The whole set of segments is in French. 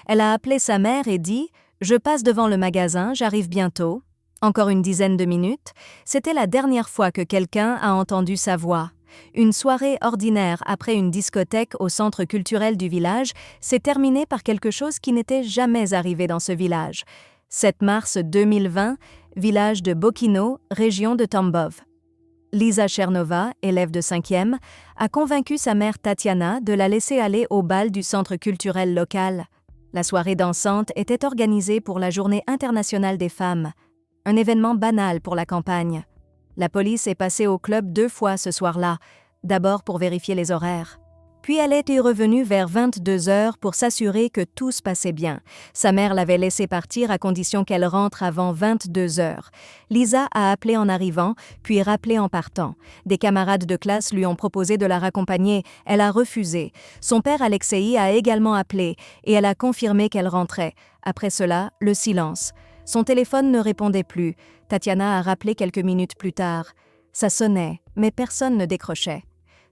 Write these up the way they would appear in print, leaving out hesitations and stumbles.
Elle a appelé sa mère et dit « Je passe devant le magasin, j'arrive bientôt ». Encore une dizaine de minutes, c'était la dernière fois que quelqu'un a entendu sa voix. Une soirée ordinaire après une discothèque au centre culturel du village s'est terminée par quelque chose qui n'était jamais arrivé dans ce village. 7 mars 2020, village de Bokino, région de Tambov. Lisa Chernova, élève de 5e, a convaincu sa mère Tatiana de la laisser aller au bal du centre culturel local. La soirée dansante était organisée pour la Journée internationale des femmes, un événement banal pour la campagne. La police est passée au club 2 fois ce soir-là, d'abord pour vérifier les horaires. Puis elle est revenue vers 22h pour s'assurer que tout se passait bien. Sa mère l'avait laissée partir à condition qu'elle rentre avant 22h. Lisa a appelé en arrivant, puis rappelé en partant. Des camarades de classe lui ont proposé de la raccompagner. Elle a refusé. Son père Alexei a également appelé et elle a confirmé qu'elle rentrait. Après cela, le silence. Son téléphone ne répondait plus. Tatiana a rappelé quelques minutes plus tard. Ça sonnait, mais personne ne décrochait.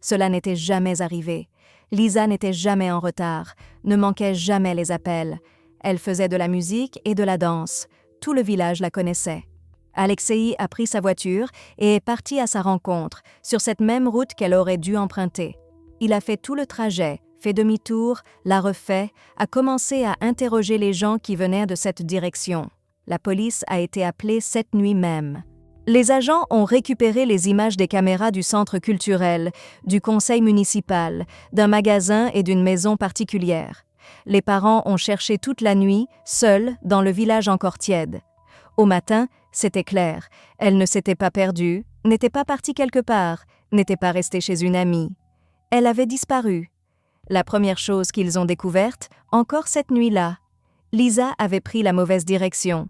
Cela n'était jamais arrivé. Lisa n'était jamais en retard, ne manquait jamais les appels. Elle faisait de la musique et de la danse. Tout le village la connaissait. Alexei a pris sa voiture et est parti à sa rencontre, sur cette même route qu'elle aurait dû emprunter. Il a fait tout le trajet, fait demi-tour, l'a refait, a commencé à interroger les gens qui venaient de cette direction. La police a été appelée cette nuit même. Les agents ont récupéré les images des caméras du centre culturel, du conseil municipal, d'un magasin et d'une maison particulière. Les parents ont cherché toute la nuit, seuls, dans le village encore tiède. Au matin, c'était clair. Elle ne s'était pas perdue, n'était pas partie quelque part, n'était pas restée chez une amie. Elle avait disparu. La première chose qu'ils ont découverte, encore cette nuit-là, Lisa avait pris la mauvaise direction.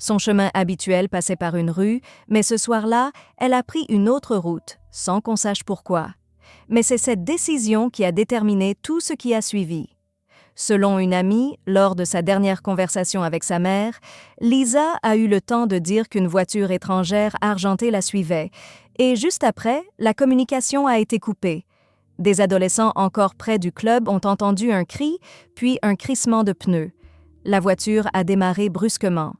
Son chemin habituel passait par une rue, mais ce soir-là, elle a pris une autre route, sans qu'on sache pourquoi. Mais c'est cette décision qui a déterminé tout ce qui a suivi. Selon une amie, lors de sa dernière conversation avec sa mère, Lisa a eu le temps de dire qu'une voiture étrangère argentée la suivait, et juste après, la communication a été coupée. Des adolescents encore près du club ont entendu un cri, puis un crissement de pneus. La voiture a démarré brusquement.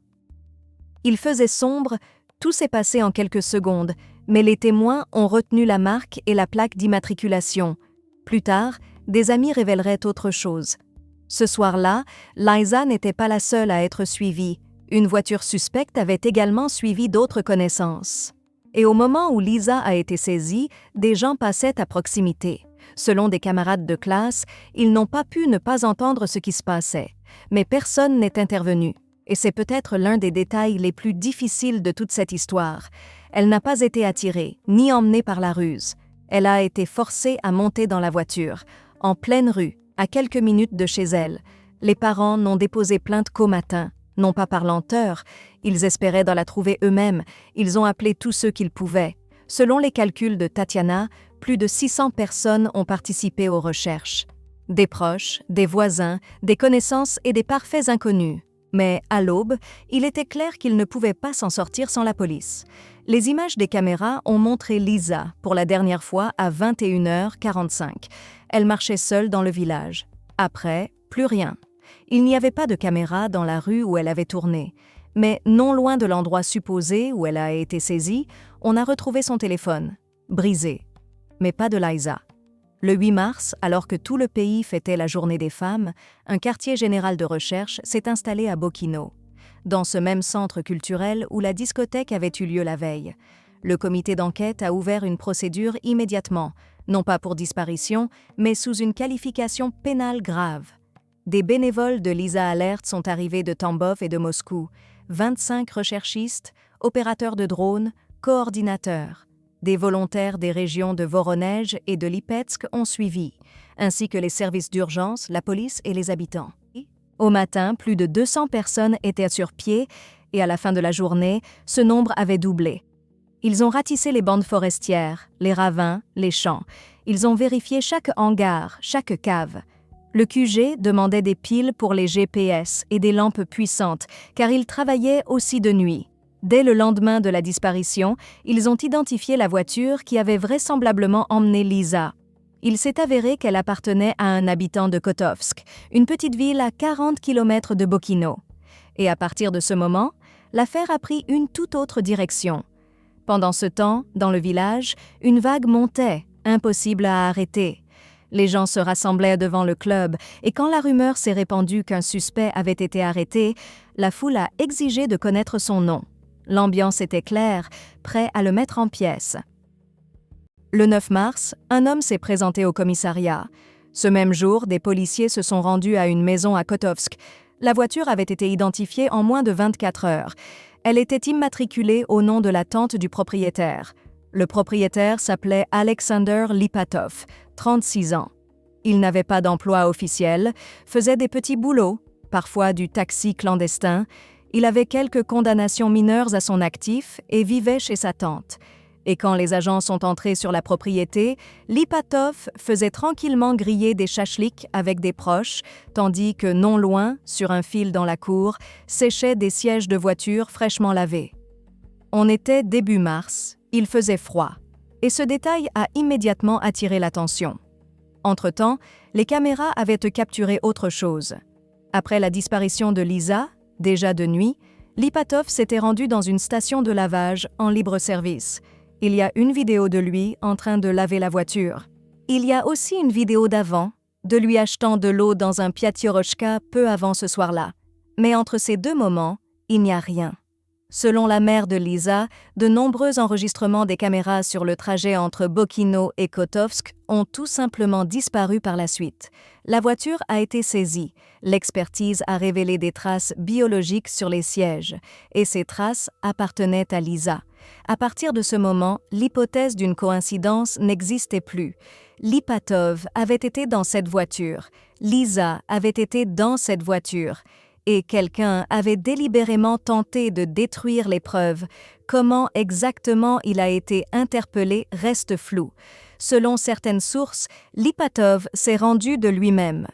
Il faisait sombre, tout s'est passé en quelques secondes, mais les témoins ont retenu la marque et la plaque d'immatriculation. Plus tard, des amis révéleraient autre chose. Ce soir-là, Lisa n'était pas la seule à être suivie. Une voiture suspecte avait également suivi d'autres connaissances. Et au moment où Lisa a été saisie, des gens passaient à proximité. Selon des camarades de classe, ils n'ont pas pu ne pas entendre ce qui se passait. Mais personne n'est intervenu. Et c'est peut-être l'un des détails les plus difficiles de toute cette histoire. Elle n'a pas été attirée, ni emmenée par la ruse. Elle a été forcée à monter dans la voiture, en pleine rue, à quelques minutes de chez elle. Les parents n'ont déposé plainte qu'au matin, non pas par lenteur. Ils espéraient dans la trouver eux-mêmes. Ils ont appelé tous ceux qu'ils pouvaient. Selon les calculs de Tatiana, plus de 600 personnes ont participé aux recherches. Des proches, des voisins, des connaissances et des parfaits inconnus. Mais, à l'aube, il était clair qu'il ne pouvait pas s'en sortir sans la police. Les images des caméras ont montré Lisa, pour la dernière fois, à 21h45. Elle marchait seule dans le village. Après, plus rien. Il n'y avait pas de caméra dans la rue où elle avait tourné. Mais non loin de l'endroit supposé où elle a été saisie, on a retrouvé son téléphone, brisé. Mais pas de Lisa. Le 8 mars, alors que tout le pays fêtait la Journée des femmes, un quartier général de recherche s'est installé à Bokino, dans ce même centre culturel où la discothèque avait eu lieu la veille. Le comité d'enquête a ouvert une procédure immédiatement, non pas pour disparition, mais sous une qualification pénale grave. Des bénévoles de Lisa Alert sont arrivés de Tambov et de Moscou, 25 recherchistes, opérateurs de drones, coordinateurs. Des volontaires des régions de Voronej et de Lipetsk ont suivi, ainsi que les services d'urgence, la police et les habitants. Au matin, plus de 200 personnes étaient sur pied et à la fin de la journée, ce nombre avait doublé. Ils ont ratissé les bandes forestières, les ravins, les champs. Ils ont vérifié chaque hangar, chaque cave. Le QG demandait des piles pour les GPS et des lampes puissantes, car ils travaillaient aussi de nuit. Dès le lendemain de la disparition, ils ont identifié la voiture qui avait vraisemblablement emmené Lisa. Il s'est avéré qu'elle appartenait à un habitant de Kotovsk, une petite ville à 40 km de Bokino. Et à partir de ce moment, l'affaire a pris une toute autre direction. Pendant ce temps, dans le village, une vague montait, impossible à arrêter. Les gens se rassemblaient devant le club et quand la rumeur s'est répandue qu'un suspect avait été arrêté, la foule a exigé de connaître son nom. L'ambiance était claire, prêt à le mettre en pièces. Le 9 mars, un homme s'est présenté au commissariat. Ce même jour, des policiers se sont rendus à une maison à Kotovsk. La voiture avait été identifiée en moins de 24 heures. Elle était immatriculée au nom de la tante du propriétaire. Le propriétaire s'appelait Alexander Lipatov, 36 ans. Il n'avait pas d'emploi officiel, faisait des petits boulots, parfois du taxi clandestin. Il avait quelques condamnations mineures à son actif et vivait chez sa tante. Et quand les agents sont entrés sur la propriété, Lipatov faisait tranquillement griller des chachliks avec des proches, tandis que non loin, sur un fil dans la cour, séchaient des sièges de voiture fraîchement lavés. On était début mars, il faisait froid, et ce détail a immédiatement attiré l'attention. Entre-temps, les caméras avaient capturé autre chose. Après la disparition de Lisa, déjà de nuit, Lipatov s'était rendu dans une station de lavage en libre service. Il y a une vidéo de lui en train de laver la voiture. Il y a aussi une vidéo d'avant, de lui achetant de l'eau dans un Piatiorochka peu avant ce soir-là. Mais entre ces deux moments, il n'y a rien. Selon la mère de Lisa, de nombreux enregistrements des caméras sur le trajet entre Bokino et Kotovsk ont tout simplement disparu par la suite. La voiture a été saisie. L'expertise a révélé des traces biologiques sur les sièges, et ces traces appartenaient à Lisa. À partir de ce moment, l'hypothèse d'une coïncidence n'existait plus. Lipatov avait été dans cette voiture, Lisa avait été dans cette voiture, et quelqu'un avait délibérément tenté de détruire les preuves. Comment exactement il a été interpellé reste flou. Selon certaines sources, Lipatov s'est rendu de lui-même.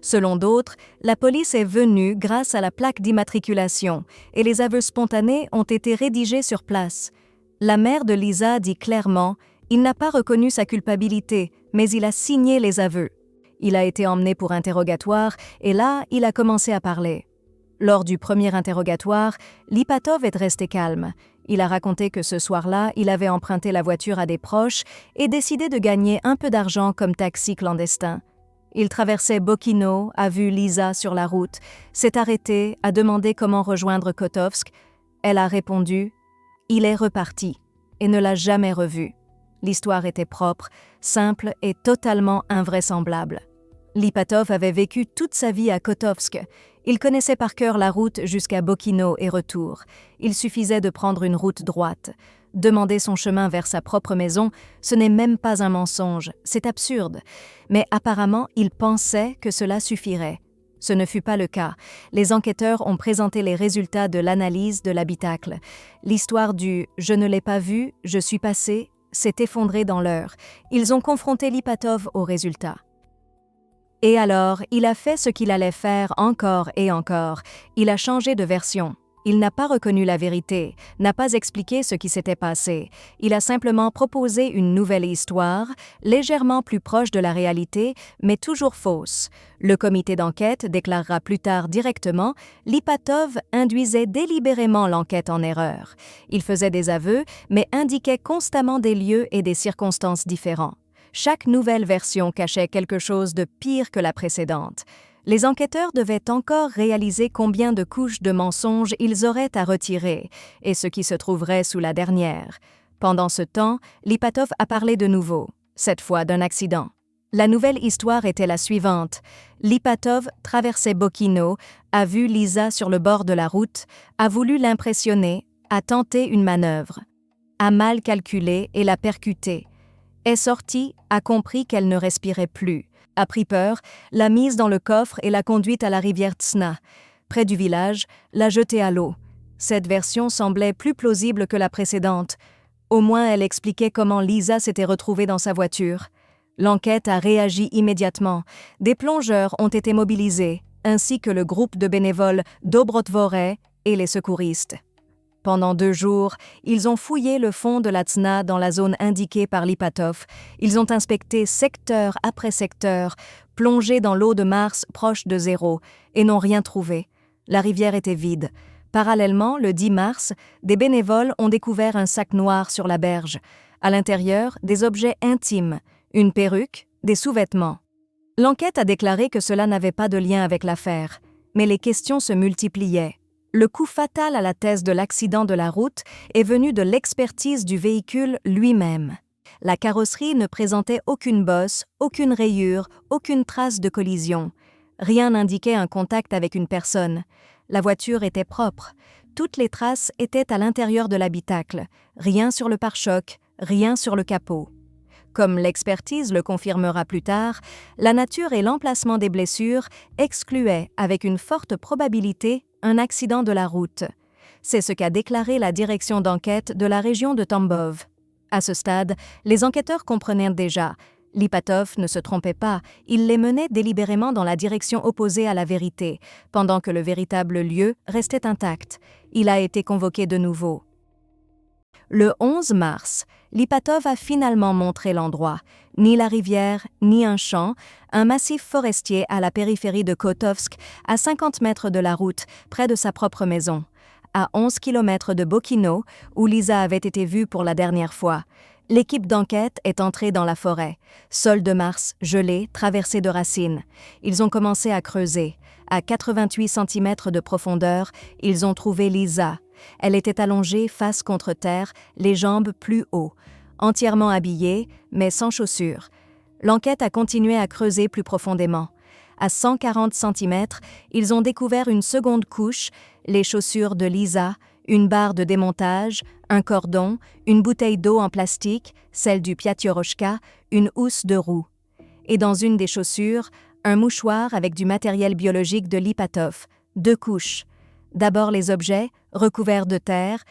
Selon d'autres, la police est venue grâce à la plaque d'immatriculation et les aveux spontanés ont été rédigés sur place. La mère de Lisa dit clairement « Il n'a pas reconnu sa culpabilité, mais il a signé les aveux. » Il a été emmené pour interrogatoire et là, il a commencé à parler. Lors du premier interrogatoire, Lipatov est resté calme. Il a raconté que ce soir-là, il avait emprunté la voiture à des proches et décidé de gagner un peu d'argent comme taxi clandestin. Il traversait Bokino, a vu Lisa sur la route, s'est arrêté, a demandé comment rejoindre Kotovsk. Elle a répondu « Il est reparti » et ne l'a jamais revu. L'histoire était propre, simple et totalement invraisemblable. Lipatov avait vécu toute sa vie à Kotovsk. Il connaissait par cœur la route jusqu'à Bokino et retour. Il suffisait de prendre une route droite. Demander son chemin vers sa propre maison, ce n'est même pas un mensonge, c'est absurde. Mais apparemment, il pensait que cela suffirait. Ce ne fut pas le cas. Les enquêteurs ont présenté les résultats de l'analyse de l'habitacle. L'histoire du « je ne l'ai pas vu, je suis passé » s'est effondrée dans l'heure. Ils ont confronté Lipatov aux résultats. Et alors, il a fait ce qu'il allait faire encore et encore. Il a changé de version. Il n'a pas reconnu la vérité, n'a pas expliqué ce qui s'était passé. Il a simplement proposé une nouvelle histoire, légèrement plus proche de la réalité, mais toujours fausse. Le comité d'enquête déclarera plus tard directement « Lipatov induisait délibérément l'enquête en erreur. Il faisait des aveux, mais indiquait constamment des lieux et des circonstances différents. Chaque nouvelle version cachait quelque chose de pire que la précédente. Les enquêteurs devaient encore réaliser combien de couches de mensonges ils auraient à retirer, et ce qui se trouverait sous la dernière. Pendant ce temps, Lipatov a parlé de nouveau, cette fois d'un accident. La nouvelle histoire était la suivante. Lipatov traversait Bokino, a vu Lisa sur le bord de la route, a voulu l'impressionner, a tenté une manœuvre, a mal calculé et l'a percutée. Est sorti, a compris qu'elle ne respirait plus, a pris peur, l'a mise dans le coffre et l'a conduite à la rivière Tsna. Près du village, l'a jetée à l'eau. Cette version semblait plus plausible que la précédente. Au moins, elle expliquait comment Lisa s'était retrouvée dans sa voiture. L'enquête a réagi immédiatement. Des plongeurs ont été mobilisés, ainsi que le groupe de bénévoles Dobrotvore et les secouristes. Pendant 2 jours, ils ont fouillé le fond de la Tsna dans la zone indiquée par Lipatov. Ils ont inspecté secteur après secteur, plongé dans l'eau de Mars proche de zéro, et n'ont rien trouvé. La rivière était vide. Parallèlement, le 10 mars, des bénévoles ont découvert un sac noir sur la berge. À l'intérieur, des objets intimes, une perruque, des sous-vêtements. L'enquête a déclaré que cela n'avait pas de lien avec l'affaire, mais les questions se multipliaient. Le coup fatal à la thèse de l'accident de la route est venu de l'expertise du véhicule lui-même. La carrosserie ne présentait aucune bosse, aucune rayure, aucune trace de collision. Rien n'indiquait un contact avec une personne. La voiture était propre. Toutes les traces étaient à l'intérieur de l'habitacle. Rien sur le pare-choc, rien sur le capot. Comme l'expertise le confirmera plus tard, la nature et l'emplacement des blessures excluaient avec une forte probabilité un accident de la route. C'est ce qu'a déclaré la direction d'enquête de la région de Tambov. À ce stade, les enquêteurs comprenaient déjà. Lipatov ne se trompait pas, il les menait délibérément dans la direction opposée à la vérité, pendant que le véritable lieu restait intact. Il a été convoqué de nouveau. Le 11 mars, Lipatov a finalement montré l'endroit. Ni la rivière, ni un champ, un massif forestier à la périphérie de Kotovsk, à 50 mètres de la route, près de sa propre maison. À 11 km de Bokino, où Lisa avait été vue pour la dernière fois. L'équipe d'enquête est entrée dans la forêt. Sol de mars, gelé, traversé de racines. Ils ont commencé à creuser. À 88 cm de profondeur, ils ont trouvé Lisa. Elle était allongée face contre terre, les jambes plus haut, entièrement habillée, mais sans chaussures. L'enquête a continué à creuser plus profondément. À 140 cm, ils ont découvert une seconde couche, les chaussures de Lisa, une barre de démontage, un cordon, une bouteille d'eau en plastique, celle du Piatioroshka, une housse de roue. Et dans une des chaussures, un mouchoir avec du matériel biologique de Lipatov, 2 couches. D'abord les objets, recouverts de terre,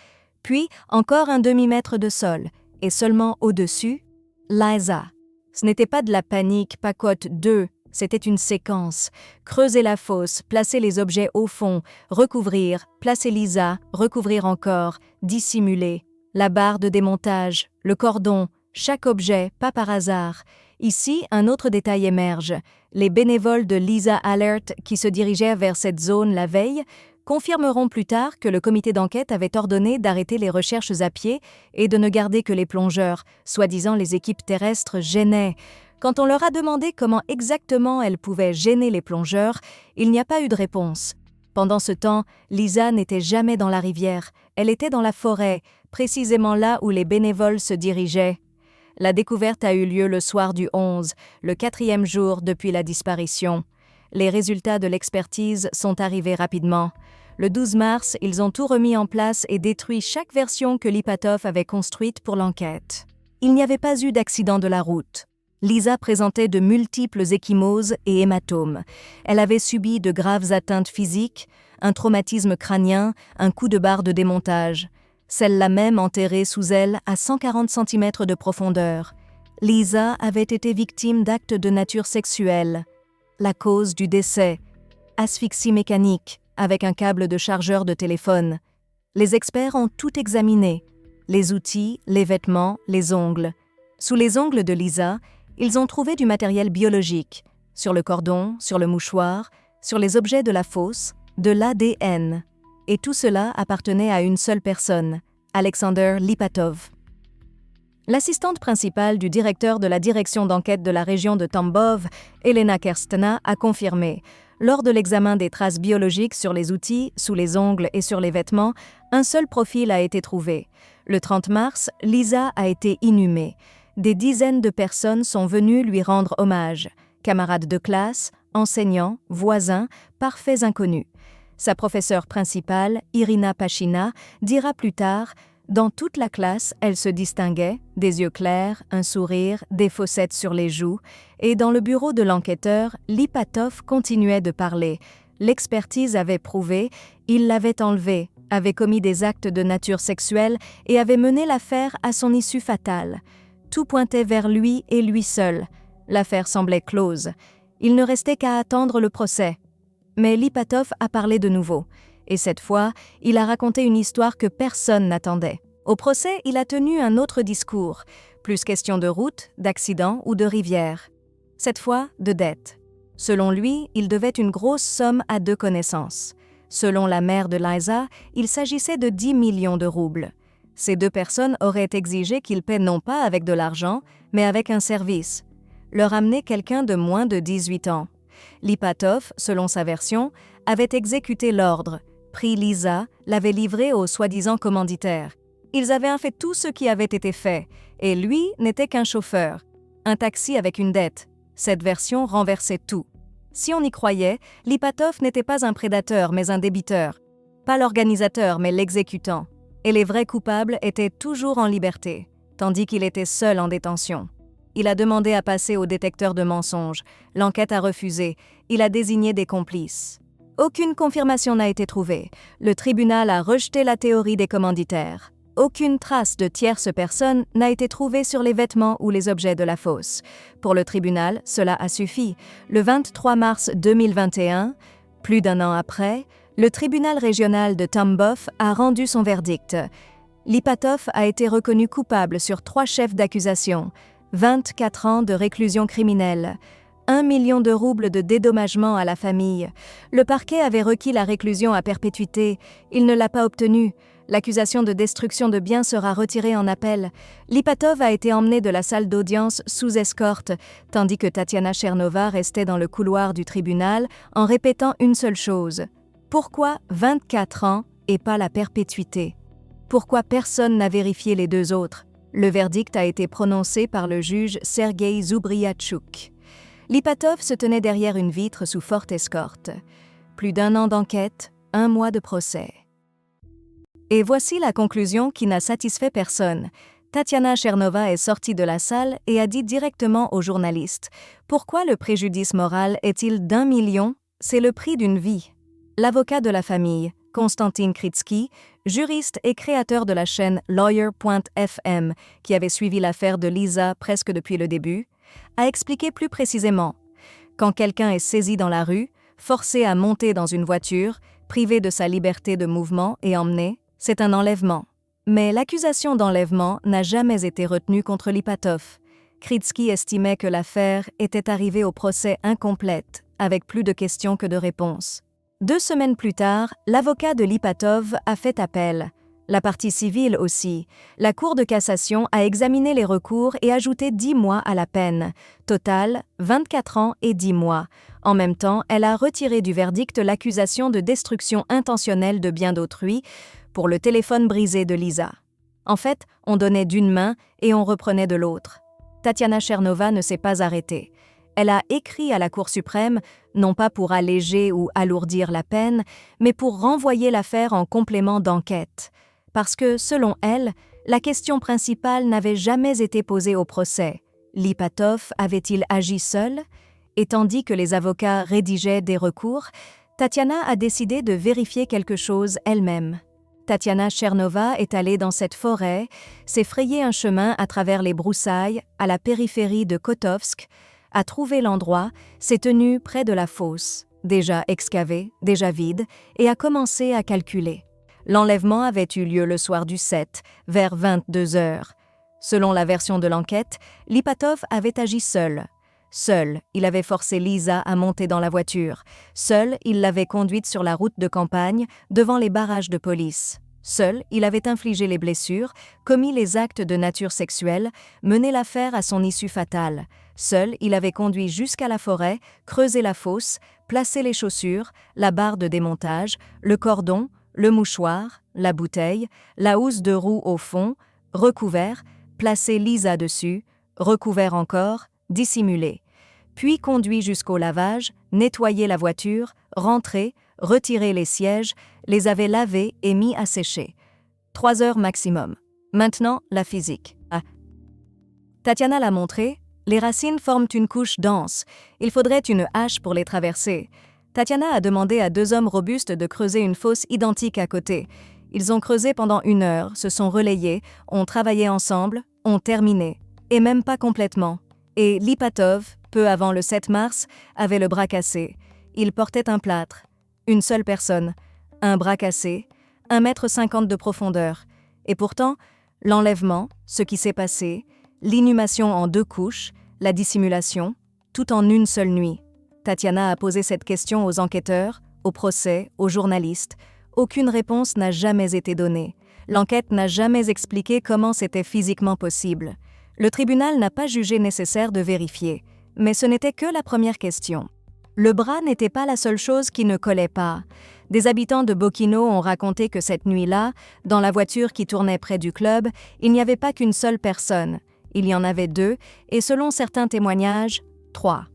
puis encore un demi-mètre de sol, et seulement au-dessus, Lisa. Ce n'était pas de la panique, pacote 2, c'était une séquence. Creuser la fosse, placer les objets au fond, recouvrir, placer Lisa, recouvrir encore, dissimuler. La barre de démontage, le cordon, chaque objet, pas par hasard. Ici, un autre détail émerge. Les bénévoles de Lisa Alert qui se dirigeaient vers cette zone la veille confirmeront plus tard que le comité d'enquête avait ordonné d'arrêter les recherches à pied et de ne garder que les plongeurs, soi-disant les équipes terrestres gênaient. Quand on leur a demandé comment exactement elles pouvaient gêner les plongeurs, il n'y a pas eu de réponse. Pendant ce temps, Lisa n'était jamais dans la rivière, elle était dans la forêt, précisément là où les bénévoles se dirigeaient. La découverte a eu lieu le soir du 11, le 4e jour depuis la disparition. Les résultats de l'expertise sont arrivés rapidement. Le 12 mars, ils ont tout remis en place et détruit chaque version que Lipatov avait construite pour l'enquête. Il n'y avait pas eu d'accident de la route. Lisa présentait de multiples ecchymoses et hématomes. Elle avait subi de graves atteintes physiques, un traumatisme crânien, un coup de barre de démontage. Celle-là même enterrée sous elle à 140 cm de profondeur. Lisa avait été victime d'actes de nature sexuelle. La cause du décès, asphyxie mécanique avec un câble de chargeur de téléphone. Les experts ont tout examiné, les outils, les vêtements, les ongles. Sous les ongles de Lisa, ils ont trouvé du matériel biologique, sur le cordon, sur le mouchoir, sur les objets de la fosse, de l'ADN. Et tout cela appartenait à une seule personne, Alexander Lipatov. L'assistante principale du directeur de la direction d'enquête de la région de Tambov, Elena Kerstena, a confirmé. Lors de l'examen des traces biologiques sur les outils, sous les ongles et sur les vêtements, un seul profil a été trouvé. Le 30 mars, Lisa a été inhumée. Des dizaines de personnes sont venues lui rendre hommage. Camarades de classe, enseignants, voisins, parfaits inconnus. Sa professeure principale, Irina Pachina, dira plus tard « Dans toute la classe, elle se distinguait, des yeux clairs, un sourire, des fossettes sur les joues, et dans le bureau de l'enquêteur, Lipatov continuait de parler. L'expertise avait prouvé, il l'avait enlevé, avait commis des actes de nature sexuelle et avait mené l'affaire à son issue fatale. Tout pointait vers lui et lui seul. L'affaire semblait close. Il ne restait qu'à attendre le procès. Mais Lipatov a parlé de nouveau. Et cette fois, il a raconté une histoire que personne n'attendait. Au procès, il a tenu un autre discours, plus question de route, d'accident ou de rivière. Cette fois, de dette. Selon lui, il devait une grosse somme à deux connaissances. Selon la mère de Liza, il s'agissait de 10 millions de roubles. Ces deux personnes auraient exigé qu'il paie non pas avec de l'argent, mais avec un service. Leur amener quelqu'un de moins de 18 ans. Lipatov, selon sa version, avait exécuté l'ordre, pris Liza, l'avait livrée au soi-disant commanditaire. Ils avaient fait tout ce qui avait été fait, et lui n'était qu'un chauffeur. Un taxi avec une dette. Cette version renversait tout. Si on y croyait, Lipatov n'était pas un prédateur mais un débiteur. Pas l'organisateur mais l'exécutant. Et les vrais coupables étaient toujours en liberté, tandis qu'il était seul en détention. Il a demandé à passer au détecteur de mensonges. L'enquête a refusé. Il a désigné des complices. Aucune confirmation n'a été trouvée. Le tribunal a rejeté la théorie des commanditaires. Aucune trace de tierce personne n'a été trouvée sur les vêtements ou les objets de la fosse. Pour le tribunal, cela a suffi. Le 23 mars 2021, plus d'un an après, le tribunal régional de Tambov a rendu son verdict. Lipatov a été reconnu coupable sur 3 chefs d'accusation, 24 ans de réclusion criminelle, 1 million de roubles de dédommagement à la famille. Le parquet avait requis la réclusion à perpétuité. Il ne l'a pas obtenue. L'accusation de destruction de biens sera retirée en appel. Lipatov a été emmené de la salle d'audience sous escorte, tandis que Tatiana Chernova restait dans le couloir du tribunal en répétant une seule chose. Pourquoi 24 ans et pas la perpétuité? Pourquoi personne n'a vérifié les deux autres? Le verdict a été prononcé par le juge Sergueï Zoubriatchouk. Lipatov se tenait derrière une vitre sous forte escorte. Plus d'1 an d'enquête, 1 mois de procès. Et voici la conclusion qui n'a satisfait personne. Tatiana Chernova est sortie de la salle et a dit directement aux journalistes « Pourquoi le préjudice moral est-il d'1 million? C'est le prix d'une vie. » L'avocat de la famille, Konstantin Kritsky, juriste et créateur de la chaîne Lawyer.fm, qui avait suivi l'affaire de Liza presque depuis le début, a expliqué plus précisément. Quand quelqu'un est saisi dans la rue, forcé à monter dans une voiture, privé de sa liberté de mouvement et emmené, c'est un enlèvement. Mais l'accusation d'enlèvement n'a jamais été retenue contre Lipatov. Kritsky estimait que l'affaire était arrivée au procès incomplète, avec plus de questions que de réponses. 2 semaines plus tard, l'avocat de Lipatov a fait appel. La partie civile aussi. La Cour de cassation a examiné les recours et ajouté 10 mois à la peine. Total, 24 ans et 10 mois. En même temps, elle a retiré du verdict l'accusation de destruction intentionnelle de biens d'autrui pour le téléphone brisé de Liza. En fait, on donnait d'une main et on reprenait de l'autre. Tatiana Chernova ne s'est pas arrêtée. Elle a écrit à la Cour suprême, non pas pour alléger ou alourdir la peine, mais pour renvoyer l'affaire en complément d'enquête. Parce que, selon elle, la question principale n'avait jamais été posée au procès. Lipatov avait-il agi seul? Et tandis que les avocats rédigeaient des recours, Tatiana a décidé de vérifier quelque chose elle-même. Tatiana Chernova est allée dans cette forêt, s'est frayé un chemin à travers les broussailles, à la périphérie de Kotovsk, a trouvé l'endroit, s'est tenue près de la fosse, déjà excavée, déjà vide, et a commencé à calculer. L'enlèvement avait eu lieu le soir du 7, vers 22 heures. Selon la version de l'enquête, Lipatov avait agi seul. Seul, il avait forcé Liza à monter dans la voiture. Seul, il l'avait conduite sur la route de campagne, devant les barrages de police. Seul, il avait infligé les blessures, commis les actes de nature sexuelle, mené l'affaire à son issue fatale. Seul, il avait conduit jusqu'à la forêt, creusé la fosse, placé les chaussures, la barre de démontage, le cordon, le mouchoir, la bouteille, la housse de roue au fond, recouvert, placé Liza dessus, recouvert encore, dissimulé. Puis conduit jusqu'au lavage, nettoyé la voiture, rentré, retiré les sièges, les avait lavés et mis à sécher. 3 heures maximum. Maintenant, la physique. Tatiana l'a montré, les racines forment une couche dense. Il faudrait une hache pour les traverser. Tatiana a demandé à 2 hommes robustes de creuser une fosse identique à côté. Ils ont creusé pendant 1 heure, se sont relayés, ont travaillé ensemble, ont terminé. Et même pas complètement. Et Lipatov, peu avant le 7 mars, avait le bras cassé. Il portait un plâtre. Une seule personne. un bras cassé, 1,50 m de profondeur. Et pourtant, l'enlèvement, ce qui s'est passé, l'inhumation en 2 couches, la dissimulation, tout en une seule nuit. Tatiana a posé cette question aux enquêteurs, au procès, aux journalistes. Aucune réponse n'a jamais été donnée. L'enquête n'a jamais expliqué comment c'était physiquement possible. Le tribunal n'a pas jugé nécessaire de vérifier. Mais ce n'était que la première question. Le bras n'était pas la seule chose qui ne collait pas. Des habitants de Bokino ont raconté que cette nuit-là, dans la voiture qui tournait près du club, il n'y avait pas qu'une seule personne. Il y en avait 2, et selon certains témoignages, 3.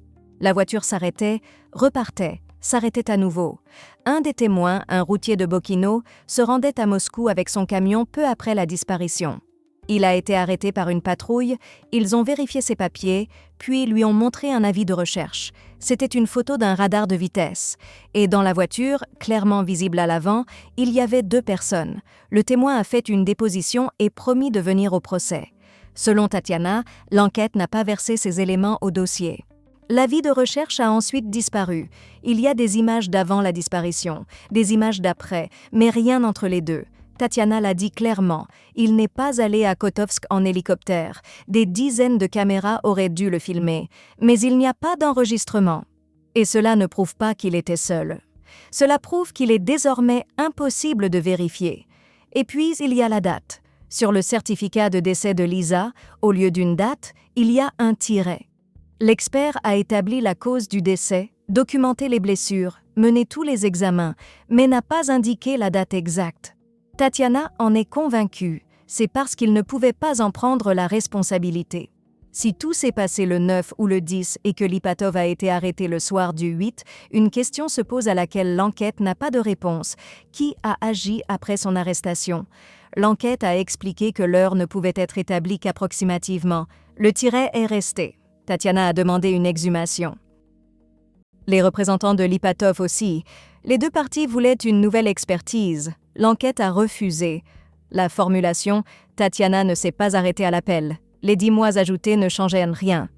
La voiture s'arrêtait, repartait, s'arrêtait à nouveau. Un des témoins, un routier de Bokino, se rendait à Moscou avec son camion peu après la disparition. Il a été arrêté par une patrouille, ils ont vérifié ses papiers, puis lui ont montré un avis de recherche. C'était une photo d'un radar de vitesse. Et dans la voiture, clairement visible à l'avant, il y avait 2 personnes. Le témoin a fait une déposition et promis de venir au procès. Selon Tatiana, l'enquête n'a pas versé ces éléments au dossier. L'avis de recherche a ensuite disparu. Il y a des images d'avant la disparition, des images d'après, mais rien entre les deux. Tatiana l'a dit clairement, il n'est pas allé à Kotovsk en hélicoptère. Des dizaines de caméras auraient dû le filmer, mais il n'y a pas d'enregistrement. Et cela ne prouve pas qu'il était seul. Cela prouve qu'il est désormais impossible de vérifier. Et puis, il y a la date. Sur le certificat de décès de Lisa, au lieu d'une date, il y a un tiret. L'expert a établi la cause du décès, documenté les blessures, mené tous les examens, mais n'a pas indiqué la date exacte. Tatiana en est convaincue, c'est parce qu'il ne pouvait pas en prendre la responsabilité. Si tout s'est passé le 9 ou le 10 et que Lipatov a été arrêté le soir du 8, une question se pose à laquelle l'enquête n'a pas de réponse. Qui a agi après son arrestation ? L'enquête a expliqué que l'heure ne pouvait être établie qu'approximativement. Le tiret est resté. Tatiana a demandé une exhumation. Les représentants de Lipatov aussi. Les 2 parties voulaient une nouvelle expertise. L'enquête a refusé. La formulation « Tatiana ne s'est pas arrêtée à l'appel ». Les 10 mois ajoutés ne changeaient rien.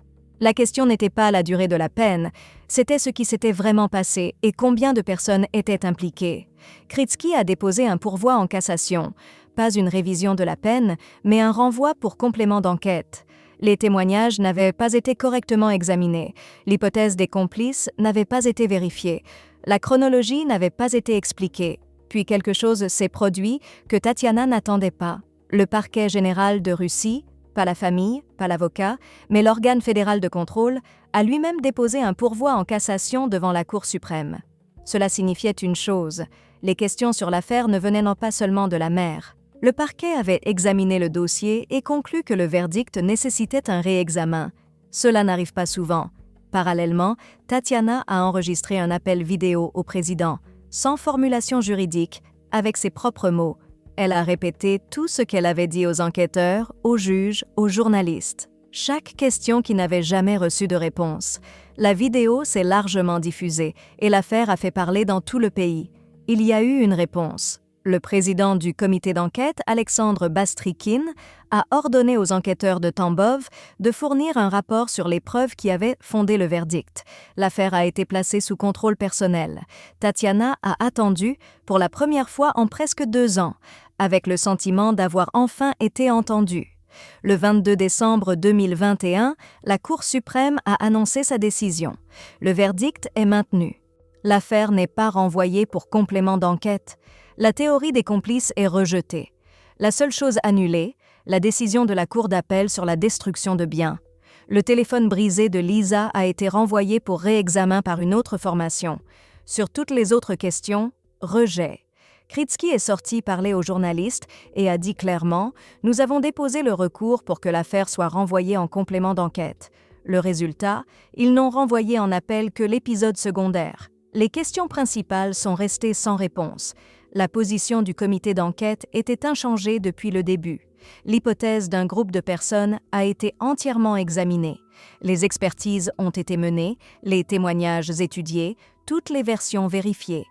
La question n'était pas la durée de la peine, c'était ce qui s'était vraiment passé et combien de personnes étaient impliquées. Kritsky a déposé un pourvoi en cassation. Pas une révision de la peine, mais un renvoi pour complément d'enquête. Les témoignages n'avaient pas été correctement examinés. L'hypothèse des complices n'avait pas été vérifiée. La chronologie n'avait pas été expliquée. Puis quelque chose s'est produit que Tatiana n'attendait pas. Le parquet général de Russie, pas la famille, pas l'avocat, mais l'organe fédéral de contrôle, a lui-même déposé un pourvoi en cassation devant la Cour suprême. Cela signifiait une chose, les questions sur l'affaire ne venaient non pas seulement de la mère. Le parquet avait examiné le dossier et conclu que le verdict nécessitait un réexamen. Cela n'arrive pas souvent. Parallèlement, Tatiana a enregistré un appel vidéo au président, sans formulation juridique, avec ses propres mots. Elle a répété tout ce qu'elle avait dit aux enquêteurs, aux juges, aux journalistes. Chaque question qui n'avait jamais reçu de réponse. La vidéo s'est largement diffusée et l'affaire a fait parler dans tout le pays. Il y a eu une réponse. Le président du comité d'enquête, Alexandre Bastrykine, a ordonné aux enquêteurs de Tambov de fournir un rapport sur les preuves qui avaient fondé le verdict. L'affaire a été placée sous contrôle personnel. Tatiana a attendu, pour la première fois en presque 2 ans, avec le sentiment d'avoir enfin été entendue. Le 22 décembre 2021, la Cour suprême a annoncé sa décision. Le verdict est maintenu. L'affaire n'est pas renvoyée pour complément d'enquête. La théorie des complices est rejetée. La seule chose annulée, la décision de la Cour d'appel sur la destruction de biens. Le téléphone brisé de Lisa a été renvoyé pour réexamen par une autre formation. Sur toutes les autres questions, rejet. Kritsky est sorti parler aux journalistes et a dit clairement « Nous avons déposé le recours pour que l'affaire soit renvoyée en complément d'enquête. » Le résultat, ils n'ont renvoyé en appel que l'épisode secondaire. Les questions principales sont restées sans réponse. La position du comité d'enquête était inchangée depuis le début. L'hypothèse d'un groupe de personnes a été entièrement examinée. Les expertises ont été menées, les témoignages étudiés, toutes les versions vérifiées.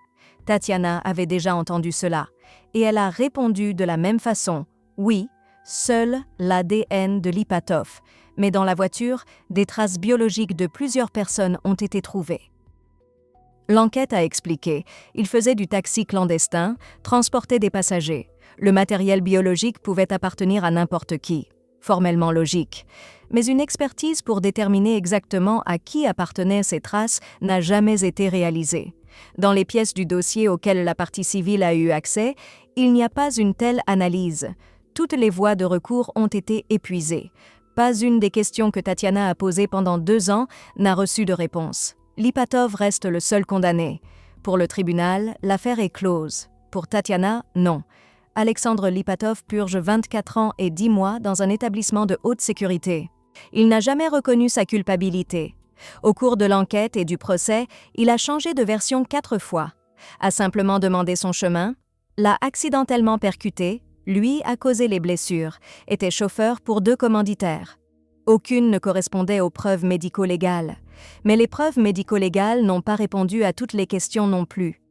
Tatiana avait déjà entendu cela, et elle a répondu de la même façon. Oui, seul l'ADN de Lipatov, mais dans la voiture, des traces biologiques de plusieurs personnes ont été trouvées. L'enquête a expliqué, il faisait du taxi clandestin, transportait des passagers. Le matériel biologique pouvait appartenir à n'importe qui. Formellement logique. Mais une expertise pour déterminer exactement à qui appartenaient ces traces n'a jamais été réalisée. Dans les pièces du dossier auxquelles la partie civile a eu accès, il n'y a pas une telle analyse. Toutes les voies de recours ont été épuisées. Pas une des questions que Tatiana a posées pendant 2 ans n'a reçu de réponse. Lipatov reste le seul condamné. Pour le tribunal, l'affaire est close. Pour Tatiana, non. Alexandre Lipatov purge 24 ans et 10 mois dans un établissement de haute sécurité. Il n'a jamais reconnu sa culpabilité. Au cours de l'enquête et du procès, il a changé de version 4 fois. A simplement demandé son chemin, l'a accidentellement percuté, lui a causé les blessures, était chauffeur pour 2 commanditaires. Aucune ne correspondait aux preuves médico-légales. Mais les preuves médico-légales n'ont pas répondu à toutes les questions non plus.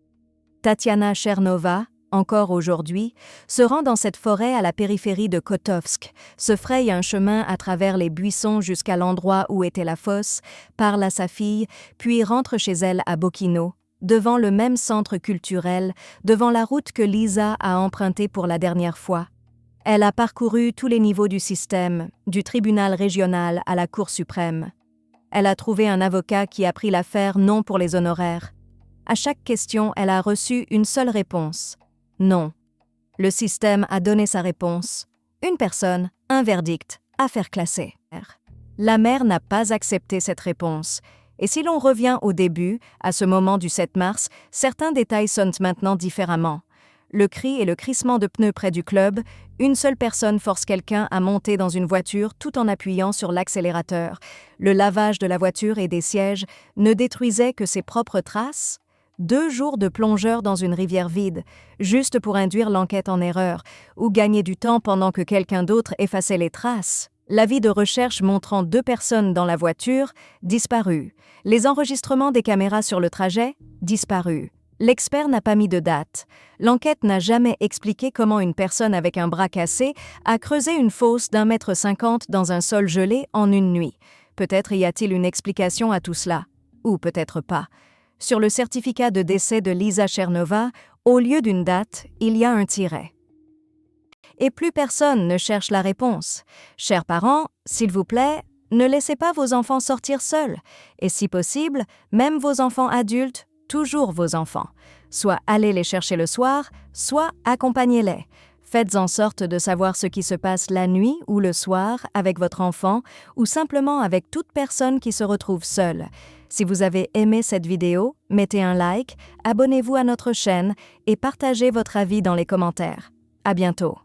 Tatiana Chernova, encore aujourd'hui, se rend dans cette forêt à la périphérie de Kotovsk, se fraye un chemin à travers les buissons jusqu'à l'endroit où était la fosse, parle à sa fille, puis rentre chez elle à Bokino, devant le même centre culturel, devant la route que Lisa a empruntée pour la dernière fois. Elle a parcouru tous les niveaux du système, du tribunal régional à la Cour suprême. Elle a trouvé un avocat qui a pris l'affaire non pour les honoraires. À chaque question, elle a reçu une seule réponse. Non. Le système a donné sa réponse. Une personne, un verdict, affaire classée. La mère n'a pas accepté cette réponse. Et si l'on revient au début, à ce moment du 7 mars, certains détails sonnent maintenant différemment. Le cri et le crissement de pneus près du club, une seule personne force quelqu'un à monter dans une voiture tout en appuyant sur l'accélérateur. Le lavage de la voiture et des sièges ne détruisait que ses propres traces. 2 jours de plongeur dans une rivière vide, juste pour induire l'enquête en erreur, ou gagner du temps pendant que quelqu'un d'autre effaçait les traces. L'avis de recherche montrant 2 personnes dans la voiture, disparu. Les enregistrements des caméras sur le trajet, disparu. L'expert n'a pas mis de date. L'enquête n'a jamais expliqué comment une personne avec un bras cassé a creusé une fosse d'1,50 m dans un sol gelé en une nuit. Peut-être y a-t-il une explication à tout cela. Ou peut-être pas. Sur le certificat de décès de Lisa Chernova, au lieu d'une date, il y a un tiret. Et plus personne ne cherche la réponse. Chers parents, s'il vous plaît, ne laissez pas vos enfants sortir seuls. Et si possible, même vos enfants adultes, toujours vos enfants. Soit allez les chercher le soir, soit accompagnez-les. Faites en sorte de savoir ce qui se passe la nuit ou le soir avec votre enfant ou simplement avec toute personne qui se retrouve seule. Si vous avez aimé cette vidéo, mettez un like, abonnez-vous à notre chaîne et partagez votre avis dans les commentaires. À bientôt.